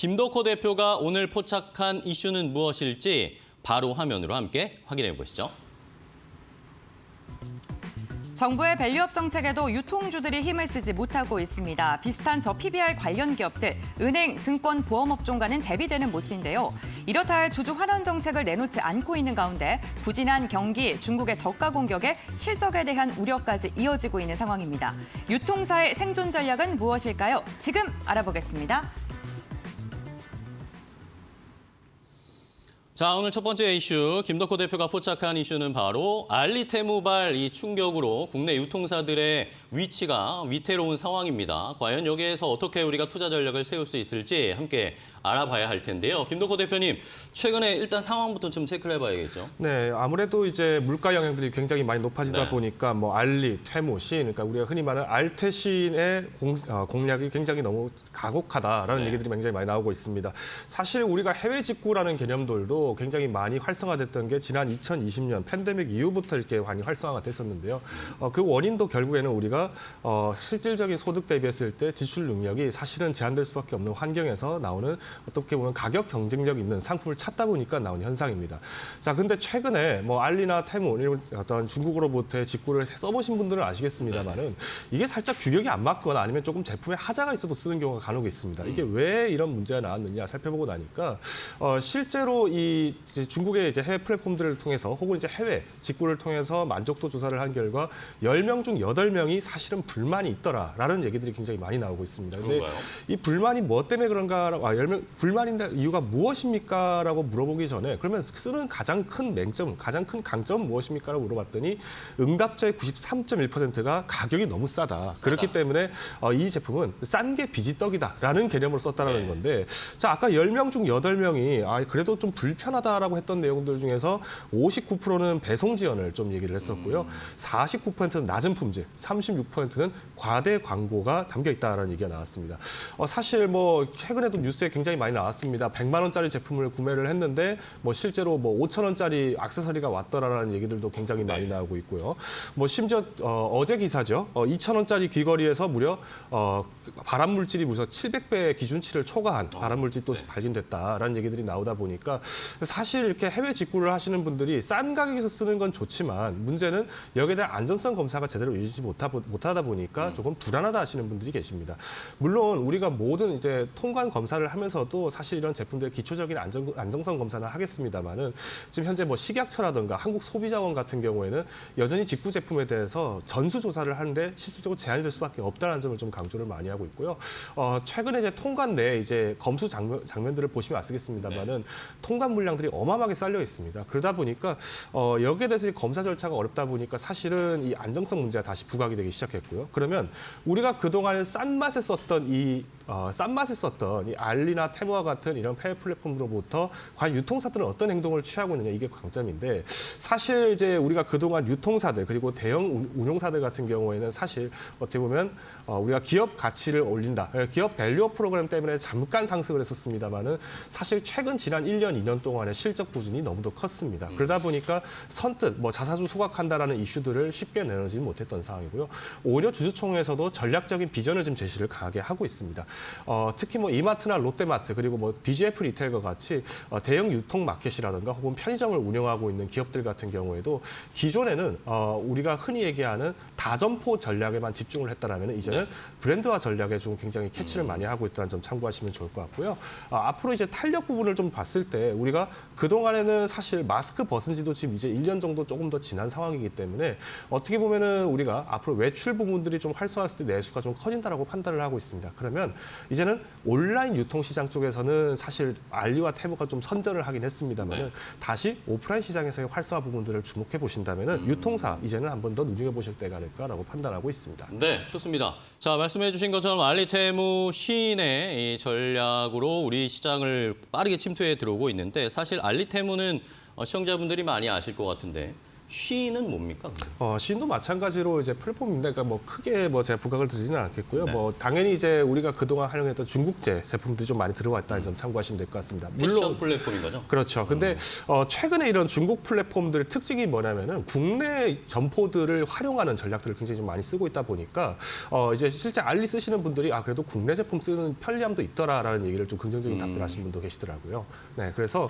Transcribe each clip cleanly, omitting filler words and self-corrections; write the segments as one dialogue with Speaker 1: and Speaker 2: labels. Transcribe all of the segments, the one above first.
Speaker 1: 김덕호 대표가 오늘 포착한 이슈는 무엇일지 바로 화면으로 함께 확인해 보시죠.
Speaker 2: 정부의 밸류업 정책에도 유통주들이 힘을 쓰지 못하고 있습니다. 비슷한 PBR 관련 기업들, 은행, 증권, 보험업종과는 대비되는 모습인데요. 이렇다 할 주주 환원 정책을 내놓지 않고 있는 가운데 부진한 경기, 중국의 저가 공격에 실적에 대한 우려까지 이어지고 있는 상황입니다. 유통사의 생존 전략은 무엇일까요? 지금 알아보겠습니다.
Speaker 1: 자, 오늘 첫 번째 이슈, 김덕호 대표가 포착한 이슈는 바로 알리테무발 이 충격으로 국내 유통사들의 위치가 위태로운 상황입니다. 과연 여기에서 어떻게 우리가 투자 전략을 세울 수 있을지 함께 알아봐야 할 텐데요. 김덕호 대표님, 최근에 일단 상황부터 좀 체크를 해봐야겠죠.
Speaker 3: 네, 아무래도 이제 물가 영향들이 굉장히 많이 높아지다 보니까 뭐 알리, 테무, 신, 그러니까 우리가 흔히 말하는 알테신의 공략이 굉장히 너무 가혹하다라는 얘기들이 굉장히 많이 나오고 있습니다. 사실 우리가 해외 직구라는 개념들도 굉장히 많이 활성화됐던 게 지난 2020년 팬데믹 이후부터 이렇게 많이 활성화가 됐었는데요. 그 원인도 결국에는 우리가 실질적인 소득 대비했을 때 지출 능력이 사실은 제한될 수밖에 없는 환경에서 나오는 어떻게 보면 가격 경쟁력 있는 상품을 찾다 보니까 나온 현상입니다. 자, 근데 최근에 뭐 알리나 테무 이런 어떤 중국으로부터의 직구를 써보신 분들은 아시겠습니다만은 이게 살짝 규격이 안 맞거나 아니면 조금 제품에 하자가 있어도 쓰는 경우가 간혹 있습니다. 이게 왜 이런 문제가 나왔느냐 살펴보고 나니까 실제로 이 중국의 이제 해외 플랫폼들을 통해서 혹은 이제 해외 직구를 통해서 만족도 조사를 한 결과 10명 중 8명이 사실은 불만이 있더라라는 얘기들이 굉장히 많이 나오고 있습니다. 근데 이 불만이 뭐 때문에 그런가, 10명 불만인데 이유가 무엇입니까? 라고 물어보기 전에 그러면 쓰는 가장 큰 맹점, 가장 큰 강점은 무엇입니까? 라고 물어봤더니 응답자의 93.1%가 가격이 너무 싸다. 그렇기 때문에 이 제품은 싼 게 비지떡이다라는 개념으로 썼다는 건데 자, 아까 10명 중 8명이 그래도 좀 불편하다라고 했던 내용들 중에서 59%는 배송 지연을 좀 얘기를 했었고요. 49%는 낮은 품질, 36%는 과대 광고가 담겨 있다라는 얘기가 나왔습니다. 사실 뭐 최근에도 뉴스에 굉장히 많이 나왔습니다. 100만 원짜리 제품을 구매를 했는데 뭐 실제로 뭐 5천 원짜리 액세서리가 왔더라라는 얘기들도 굉장히 많이 나오고 있고요. 뭐 심지어 어제 기사죠. 2천 원짜리 귀걸이에서 무려 발암 물질이 무려 700배 기준치를 초과한 발암 물질이 또 발견됐다라는 얘기들이 나오다 보니까 사실 이렇게 해외 직구를 하시는 분들이 싼 가격에서 쓰는 건 좋지만 문제는 여기에 대한 안전성 검사가 제대로 이루어지지 못하다 보니까 조금 불안하다 하시는 분들이 계십니다. 물론 우리가 모든 이제 통관 검사를 하면서도 사실 이런 제품들의 기초적인 안정성 검사는 하겠습니다만은 지금 현재 뭐 식약처라든가 한국소비자원 같은 경우에는 여전히 직구 제품에 대해서 전수 조사를 하는데 실질적으로 제한이 될 수밖에 없다는 점을 좀 강조를 많이 하고 있고요. 최근에 이제 통관 내 이제 검수 장면들을 보시면 아시겠습니다만은 통관 물량들이 어마어마하게 쌓여 있습니다. 그러다 보니까 여기에 대해서 검사 절차가 어렵다 보니까 사실은 이 안정성 문제가 다시 부각이 되기 시작했고요. 그러면 우리가 그동안 싼 맛에 썼던 이 알리나 테무와 같은 이런 해외 플랫폼으로부터 과연 유통사들은 어떤 행동을 취하고 있느냐 이게 관점인데 사실 이제 우리가 그동안 유통사들 그리고 대형 운용사들 같은 경우에는 사실 어떻게 보면 우리가 기업 가치를 올린다. 기업 밸류업 프로그램 때문에 잠깐 상승을 했었습니다만은 사실 최근 지난 1년, 2년 동안의 실적 부진이 너무도 컸습니다. 그러다 보니까 선뜻 뭐 자사주 소각한다라는 이슈들을 쉽게 내놓지 못했던 상황이고요. 오히려 주주총회에서도 전략적인 비전을 지금 제시를 강하게 하고 있습니다. 특히 뭐 이마트나 롯데마트 그리고 뭐 BGF 리테일과 같이 대형 유통 마켓이라든가 혹은 편의점을 운영하고 있는 기업들 같은 경우에도 기존에는 우리가 흔히 얘기하는 다점포 전략에만 집중을 했다라면 이제는 브랜드화 전략에 좀 굉장히 캐치를 많이 하고 있다는 점 참고하시면 좋을 것 같고요. 앞으로 이제 탄력 부분을 좀 봤을 때 우리가 그동안에는 사실 마스크 벗은 지도 지금 이제 1년 정도 조금 더 지난 상황이기 때문에 어떻게 보면은 우리가 앞으로 외출 부분들이 좀 활성화했을 때 내수가 좀 커진다라고 판단을 하고 있습니다. 그러면 이제는 온라인 유통시장 쪽에서는 사실 알리와 테무가 좀 선전을 하긴 했습니다만 다시 오프라인 시장에서의 활성화 부분들을 주목해 보신다면 유통사 이제는 한 번 더 눈여겨보실 때가 아닐까라고 판단하고 있습니다.
Speaker 1: 네, 좋습니다. 자, 말씀해 주신 것처럼 알리테무 시인의 이 전략으로 우리 시장을 빠르게 침투해 들어오고 있는데 사실 알리테무는 시청자분들이 많이 아실 것 같은데 쉬는 뭡니까?
Speaker 3: 시인도 마찬가지로 이제 플랫폼인데, 그러니까 뭐 크게 뭐 제가 부각을 드리지는 않겠고요. 뭐 당연히 이제 우리가 그동안 활용했던 중국제 제품들이 좀 많이 들어왔다는 점 참고하시면 될 것 같습니다.
Speaker 1: 패션 플랫폼인 거죠?
Speaker 3: 그렇죠. 근데 최근에 이런 중국 플랫폼들의 특징이 뭐냐면은 국내 점포들을 활용하는 전략들을 굉장히 좀 많이 쓰고 있다 보니까 이제 실제 알리 쓰시는 분들이 그래도 국내 제품 쓰는 편리함도 있더라라는 얘기를 좀 긍정적인 답변하신 분도 계시더라고요. 네, 그래서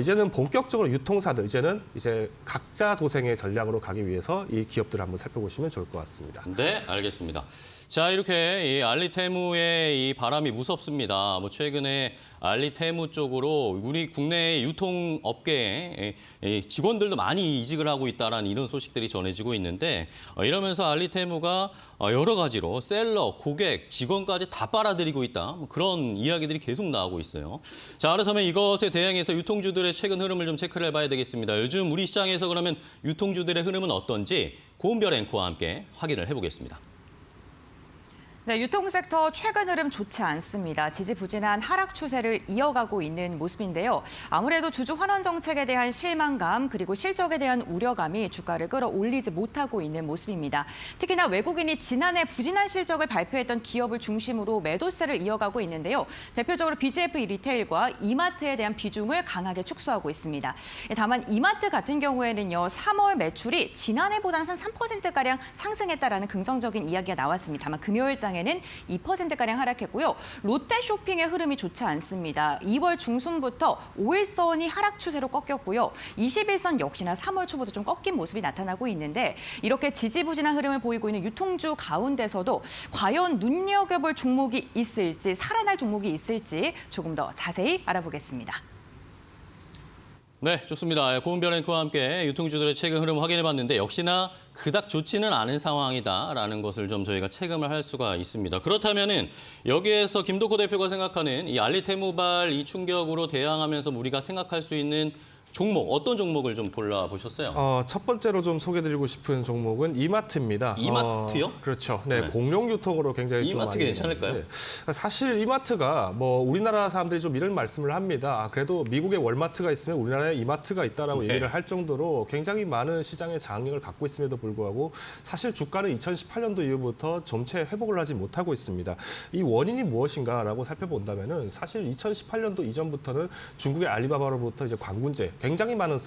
Speaker 3: 이제는 본격적으로 유통사들 이제 각자 도생의 전략으로 가기 위해서 이 기업들을 한번 살펴보시면 좋을 것 같습니다.
Speaker 1: 네, 알겠습니다. 자, 이렇게 이 알리테무의 이 바람이 무섭습니다. 뭐 최근에 알리테무 쪽으로 우리 국내 유통업계에 직원들도 많이 이직을 하고 있다라는 이런 소식들이 전해지고 있는데 이러면서 알리테무가 여러 가지로 셀러, 고객, 직원까지 다 빨아들이고 있다. 뭐 그런 이야기들이 계속 나오고 있어요. 자, 그렇다면 이것에 대항해서 유통주들의 최근 흐름을 좀 체크를 해봐야 되겠습니다. 요즘 우리 시장에서 그러면 유통주들의 흐름은 어떤지 고은별 앵커와 함께 확인을 해보겠습니다.
Speaker 2: 네, 유통섹터 최근 흐름 좋지 않습니다. 지지부진한 하락 추세를 이어가고 있는 모습인데요. 아무래도 주주 환원 정책에 대한 실망감 그리고 실적에 대한 우려감이 주가를 끌어올리지 못하고 있는 모습입니다. 특히나 외국인이 지난해 부진한 실적을 발표했던 기업을 중심으로 매도세를 이어가고 있는데요. 대표적으로 BGF 리테일과 이마트에 대한 비중을 강하게 축소하고 있습니다. 다만 이마트 같은 경우에는요. 3월 매출이 지난해보다는 한 3%가량 상승했다라는 긍정적인 이야기가 나왔습니다. 다만 금요일장에는 2%가량 하락했고요. 롯데쇼핑의 흐름이 좋지 않습니다. 2월 중순부터 5일선이 하락 추세로 꺾였고요. 21선 역시나 3월 초부터 좀 꺾인 모습이 나타나고 있는데 이렇게 지지부진한 흐름을 보이고 있는 유통주 가운데서도 과연 눈여겨볼 종목이 있을지 살아날 종목이 있을지 조금 더 자세히 알아보겠습니다.
Speaker 1: 네, 좋습니다. 고은별 앵커와 함께 유통주들의 최근 흐름 확인해봤는데 역시나 그닥 좋지는 않은 상황이다라는 것을 좀 저희가 체감을 할 수가 있습니다. 그렇다면은 여기에서 김덕호 대표가 생각하는 이 알리테무발 이 충격으로 대항하면서 우리가 생각할 수 있는 종목, 어떤 종목을 좀 골라보셨어요?
Speaker 3: 첫 번째로 좀 소개드리고 싶은 종목은 이마트입니다.
Speaker 1: 이마트요?
Speaker 3: 그렇죠. 네,
Speaker 1: 네.
Speaker 3: 공룡 유통으로 굉장히 좀
Speaker 1: 이마트
Speaker 3: 많이
Speaker 1: 괜찮을까요?
Speaker 3: 나오는데 사실 이마트가 뭐 우리나라 사람들이 좀 이런 말씀을 합니다. 그래도 미국에 월마트가 있으면 우리나라에 이마트가 있다라고
Speaker 1: 네.
Speaker 3: 얘기를 할 정도로 굉장히 많은 시장의 장악력을 갖고 있음에도 불구하고 사실 주가는 2018년도 이후부터 점차 회복을 하지 못하고 있습니다. 이 원인이 무엇인가라고 살펴본다면은 사실 2018년도 이전부터는 중국의 알리바바로부터 이제 광군제 굉장히 많은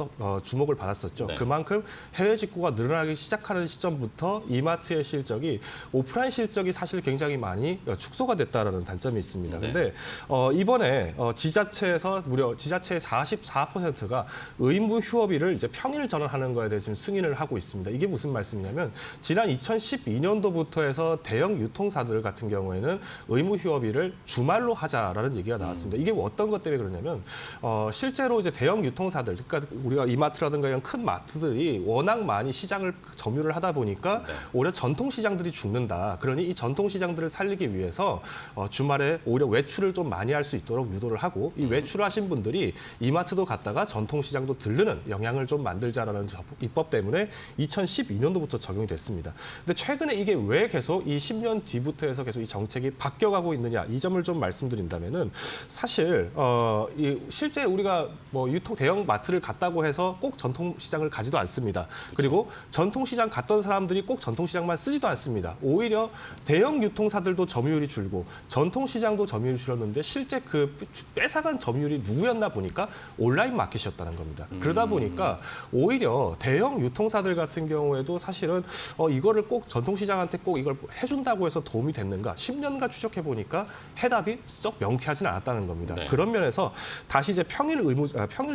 Speaker 3: 주목을 받았었죠.
Speaker 1: 네.
Speaker 3: 그만큼 해외 직구가 늘어나기 시작하는 시점부터 이마트의 실적이 오프라인 실적이 사실 굉장히 많이 축소가 됐다라는 단점이 있습니다.
Speaker 1: 네.
Speaker 3: 근데 이번에 지자체에서 무려 지자체의 44%가 의무 휴업일을 이제 평일 전환하는 거에 대해 지금 승인을 하고 있습니다. 이게 무슨 말씀이냐면 지난 2012년도부터 해서 대형 유통사들 같은 경우에는 의무 휴업일을 주말로 하자라는 얘기가 나왔습니다. 이게 어떤 것 때문에 그러냐면 실제로 이제 대형 유통사들 그러니까 우리가 이마트라든가 이런 큰 마트들이 워낙 많이 시장을 점유를 하다 보니까
Speaker 1: 네.
Speaker 3: 오히려 전통 시장들이 죽는다. 그러니 이 전통 시장들을 살리기 위해서 주말에 오히려 외출을 좀 많이 할 수 있도록 유도를 하고 이 외출하신 분들이 이마트도 갔다가 전통 시장도 들르는 영향을 좀 만들자라는 입법 때문에 2012년도부터 적용이 됐습니다. 근데 최근에 이게 왜 계속 이 10년 뒤부터 해서 계속 이 정책이 바뀌어가고 있느냐 이 점을 좀 말씀드린다면은 사실 실제 우리가 뭐 유통 대형 마트를 갔다고 해서 꼭 전통시장을 가지도 않습니다. 그리고 전통시장 갔던 사람들이 꼭 전통시장만 쓰지도 않습니다. 오히려 대형 유통사들도 점유율이 줄고 전통시장도 점유율이 줄었는데 실제 그 뺏어간 점유율이 누구였나 보니까 온라인 마켓이었다는 겁니다. 그러다 보니까 오히려 대형 유통사들 같은 경우에도 사실은 이거를 꼭 전통시장한테 꼭 이걸 해준다고 해서 도움이 됐는가 10년간 추적해 보니까 해답이 썩 명쾌하지는 않았다는 겁니다.
Speaker 1: 네.
Speaker 3: 그런 면에서 다시 이제 평일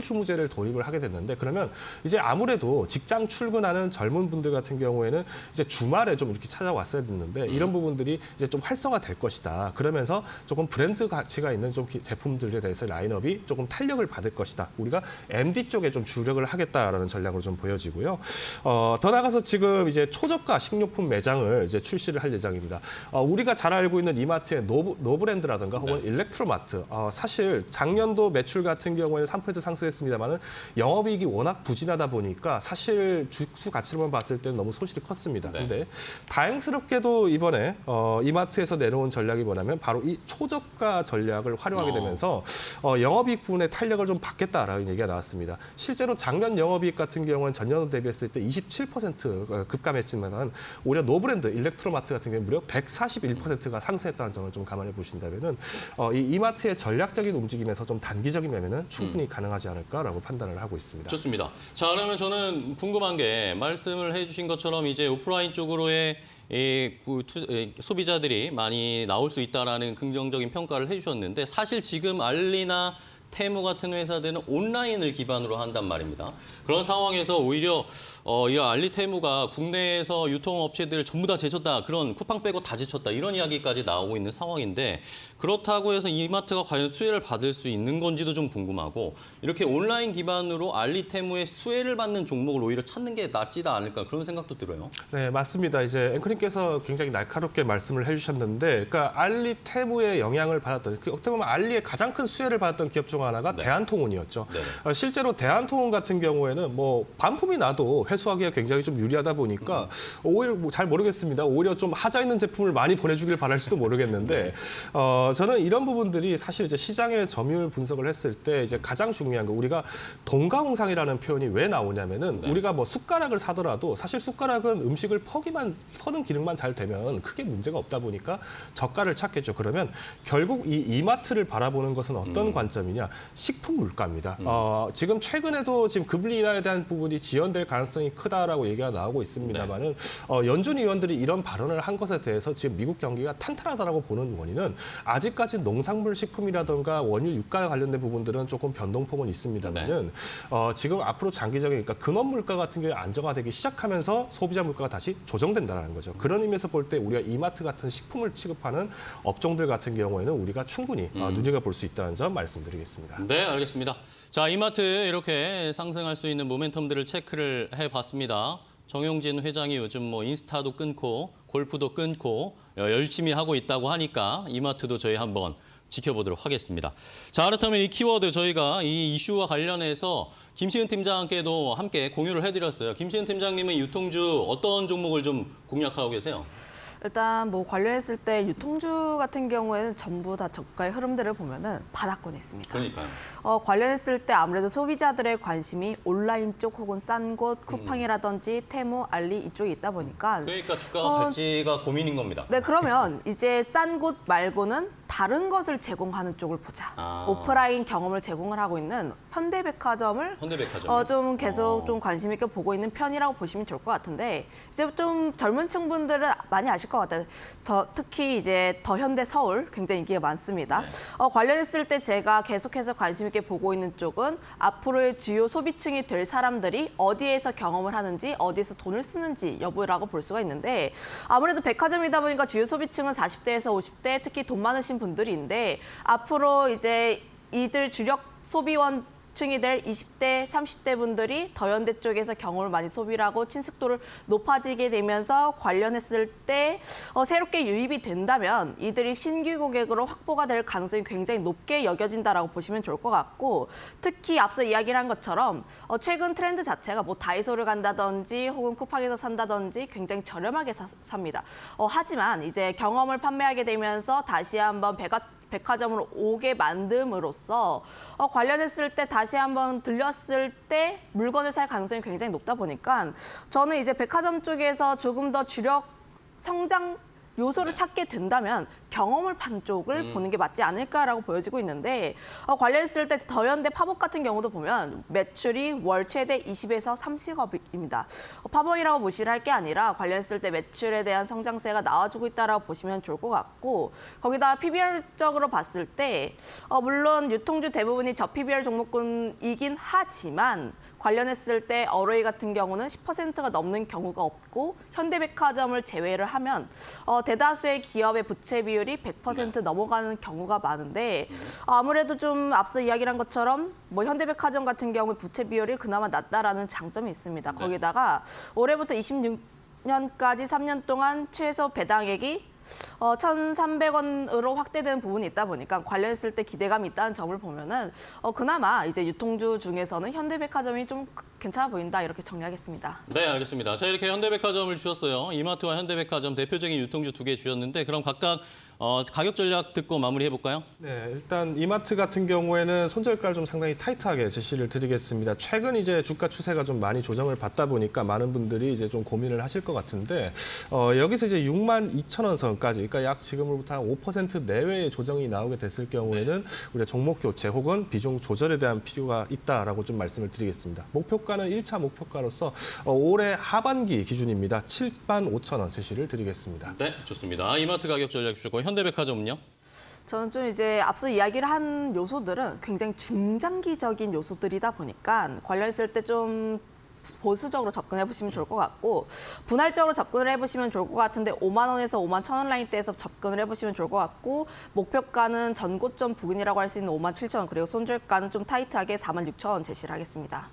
Speaker 3: 휴무제를 도입을 하게 됐는데 그러면 이제 아무래도 직장 출근하는 젊은 분들 같은 경우에는 이제 주말에 좀 이렇게 찾아왔어야 됐는데 이런 부분들이 이제 좀 활성화될 것이다. 그러면서 조금 브랜드 가치가 있는 좀 제품들에 대해서 라인업이 조금 탄력을 받을 것이다. 우리가 MD 쪽에 좀 주력을 하겠다라는 전략으로 좀 보여지고요. 더 나가서 지금 이제 초저가 식료품 매장을 이제 출시를 할 예정입니다. 우리가 잘 알고 있는 이마트의 노브랜드라든가 혹은
Speaker 1: 네.
Speaker 3: 일렉트로마트 사실 작년도 매출 같은 경우에는 3% 상승했습니다만 뭐냐면은 영업이익이 워낙 부진하다 보니까 사실 주수 가치로만 봤을 때는 너무 손실이 컸습니다.
Speaker 1: 네.
Speaker 3: 근데 다행스럽게도 이번에 이마트에서 내놓은 전략이 뭐냐면 바로 이 초저가 전략을 활용하게 되면서 영업이익 부분에 탄력을 좀 받겠다라는 얘기가 나왔습니다. 실제로 작년 영업이익 같은 경우는 전년도 대비했을 때 27% 급감했지만 오히려 노브랜드 일렉트로마트 같은 경우는 무려 141%가 상승했다는 점을 좀 감안해 보신다면은 이 이마트의 전략적인 움직임에서 좀 단기적인 매매는 충분히 가능하지 않을까라고 판단을 하고 있습니다.
Speaker 1: 좋습니다. 자, 그러면 저는 궁금한 게 말씀을 해주신 것처럼 이제 오프라인 쪽으로의 소비자들이 많이 나올 수 있다라는 긍정적인 평가를 해주셨는데 사실 지금 알리나 테무 같은 회사들은 온라인을 기반으로 한단 말입니다. 그런 상황에서 오히려 이 알리 테무가 국내에서 유통업체들 전부 다 제쳤다. 그런 쿠팡 빼고 다 제쳤다. 이런 이야기까지 나오고 있는 상황인데 그렇다고 해서 이마트가 과연 수혜를 받을 수 있는 건지도 좀 궁금하고 이렇게 온라인 기반으로 알리 테무의 수혜를 받는 종목을 오히려 찾는 게 낫지도 않을까 그런 생각도 들어요.
Speaker 3: 네, 맞습니다. 이제 앵커님께서 굉장히 날카롭게 말씀을 해주셨는데, 그러니까 알리 테무의 영향을 받았던, 어떻게 보면 알리의 가장 큰 수혜를 받았던 기업 중 하나가
Speaker 1: 네.
Speaker 3: 대한통운이었죠.
Speaker 1: 네.
Speaker 3: 실제로 대한통운 같은 경우에는 뭐 반품이 나도 회수하기가 굉장히 좀 유리하다 보니까 오히려 잘 모르겠습니다. 오히려 좀 하자 있는 제품을 많이 보내주길 바랄지도 모르겠는데, 저는 이런 부분들이 사실 이제 시장의 점유율 분석을 했을 때 이제 가장 중요한 거 우리가 동가홍상이라는 표현이 왜 나오냐면은
Speaker 1: 네.
Speaker 3: 우리가 뭐 숟가락을 사더라도 사실 숟가락은 음식을 퍼는 기능만 잘 되면 크게 문제가 없다 보니까 저가를 찾겠죠. 그러면 결국 이 이마트를 바라보는 것은 어떤 관점이냐? 식품 물가입니다. 지금 최근에도 지금 금리 인하에 대한 부분이 지연될 가능성이 크다라고 얘기가 나오고 있습니다만은 연준 의원들이 이런 발언을 한 것에 대해서 지금 미국 경기가 탄탄하다라고 보는 원인은 아직까지 농산물 식품이라든가 원유 유가 관련된 부분들은 조금 변동폭은 있습니다만은 지금 앞으로 장기적인 그러니까 근원 물가 같은 경우에 안정화되기 시작하면서 소비자 물가가 다시 조정된다는 거죠. 그런 의미에서 볼 때 우리가 이마트 같은 식품을 취급하는 업종들 같은 경우에는 우리가 충분히 눈여겨볼 수 있다는 점 말씀드리겠습니다.
Speaker 1: 네, 알겠습니다. 자, 이마트 이렇게 상승할 수 있는 모멘텀들을 체크를 해봤습니다. 정용진 회장이 요즘 뭐 인스타도 끊고 골프도 끊고 열심히 하고 있다고 하니까 이마트도 저희 한번 지켜보도록 하겠습니다. 자, 그렇다면 이 키워드 저희가 이 이슈와 관련해서 김시은 팀장께도 함께 공유를 해드렸어요. 김시은 팀장님은 유통주 어떤 종목을 좀 공략하고 계세요?
Speaker 4: 일단 뭐 관련했을 때 유통주 같은 경우에는 전부 다 저가의 흐름들을 보면은 바닥권에 있습니다.
Speaker 1: 그러니까요.
Speaker 4: 관련했을 때 아무래도 소비자들의 관심이 온라인 쪽 혹은 싼 곳, 쿠팡이라든지 테무, 알리 이쪽에 있다 보니까
Speaker 1: 그러니까 주가가 갈지가 고민인 겁니다.
Speaker 4: 네, 그러면 이제 싼 곳 말고는 다른 것을 제공하는 쪽을 보자. 오프라인 경험을 제공을 하고 있는 현대백화점을 좀 계속 좀 관심 있게 보고 있는 편이라고 보시면 좋을 것 같은데 이제 좀 젊은 층분들은 많이 아실 것 같아요. 특히 이제 더 현대 서울 굉장히 인기가 많습니다.
Speaker 1: 네.
Speaker 4: 관련했을 때 제가 계속해서 관심 있게 보고 있는 쪽은 앞으로의 주요 소비층이 될 사람들이 어디에서 경험을 하는지 어디에서 돈을 쓰는지 여부라고 볼 수가 있는데 아무래도 백화점이다 보니까 주요 소비층은 40대에서 50대 특히 돈 많으신 분들인데 앞으로 이제 이들 주력 소비원 층이 될 20대, 30대 분들이 더현대 쪽에서 경험을 많이 소비를 하고 친숙도를 높아지게 되면서 관련했을 때 새롭게 유입이 된다면 이들이 신규 고객으로 확보가 될 가능성이 굉장히 높게 여겨진다라고 보시면 좋을 것 같고 특히 앞서 이야기를 한 것처럼 최근 트렌드 자체가 뭐 다이소를 간다든지 혹은 쿠팡에서 산다든지 굉장히 저렴하게 삽니다. 하지만 이제 경험을 판매하게 되면서 다시 한번 백화점으로 오게 만듦으로써 관련했을 때 다시 한번 들렸을 때 물건을 살 가능성이 굉장히 높다 보니까 저는 이제 백화점 쪽에서 조금 더 주력 성장 요소를 찾게 된다면 경험을 파는 쪽을 보는 게 맞지 않을까라고 보여지고 있는데 관련했을 때 더현대 팝업 같은 경우도 보면 매출이 월 최대 20에서 30억입니다. 팝업이라고 무시를 할 게 아니라 관련했을 때 매출에 대한 성장세가 나와주고 있다라고 보시면 좋을 것 같고 거기다 PBR적으로 봤을 때 물론 유통주 대부분이 저PBR 종목군이긴 하지만 관련했을 때 ROE 같은 경우는 10%가 넘는 경우가 없고 현대백화점을 제외를 하면 대다수의 기업의 부채 비율이 100% 넘어가는 경우가 많은데 아무래도 좀 앞서 이야기를 한 것처럼 뭐 현대백화점 같은 경우 부채 비율이 그나마 낮다라는 장점이 있습니다. 거기다가 올해부터 26년까지 3년 동안 최소 배당액이 1,300원으로 확대된 부분이 있다 보니까 관련했을 때 기대감이 있다는 점을 보면은 그나마 이제 유통주 중에서는 현대백화점이 좀 괜찮아 보인다 이렇게 정리하겠습니다.
Speaker 1: 네, 알겠습니다. 자, 이렇게 현대백화점을 주셨어요. 이마트와 현대백화점 대표적인 유통주 2개 주셨는데 그럼 각각 가격 전략 듣고 마무리해볼까요?
Speaker 3: 네, 일단 이마트 같은 경우에는 손절가를 좀 상당히 타이트하게 제시를 드리겠습니다. 최근 이제 주가 추세가 좀 많이 조정을 받다 보니까 많은 분들이 이제 좀 고민을 하실 것 같은데 여기서 이제 62,000원 선까지, 그러니까 약 지금으로부터 한 5% 내외의 조정이 나오게 됐을 경우에는 우리가 종목 교체 혹은 비중 조절에 대한 필요가 있다라고 좀 말씀을 드리겠습니다. 목표가는 1차 목표가로서 올해 하반기 기준입니다. 75,000원 제시를 드리겠습니다.
Speaker 1: 네, 좋습니다. 이마트 가격 전략 주셨고 현대백화점은요?
Speaker 4: 저는 좀 이제 앞서 이야기를 한 요소들은 굉장히 중장기적인 요소들이다 보니까 관련했을 때 좀 보수적으로 접근해 보시면 좋을 것 같고 분할적으로 접근을 해보시면 좋을 것 같은데 5만 원에서 5만 1,000원 라인대에서 접근을 해보시면 좋을 것 같고 목표가는 전고점 부근이라고 할 수 있는 5만 7,000원 그리고 손절가는 좀 타이트하게 4만 6,000원 제시를 하겠습니다.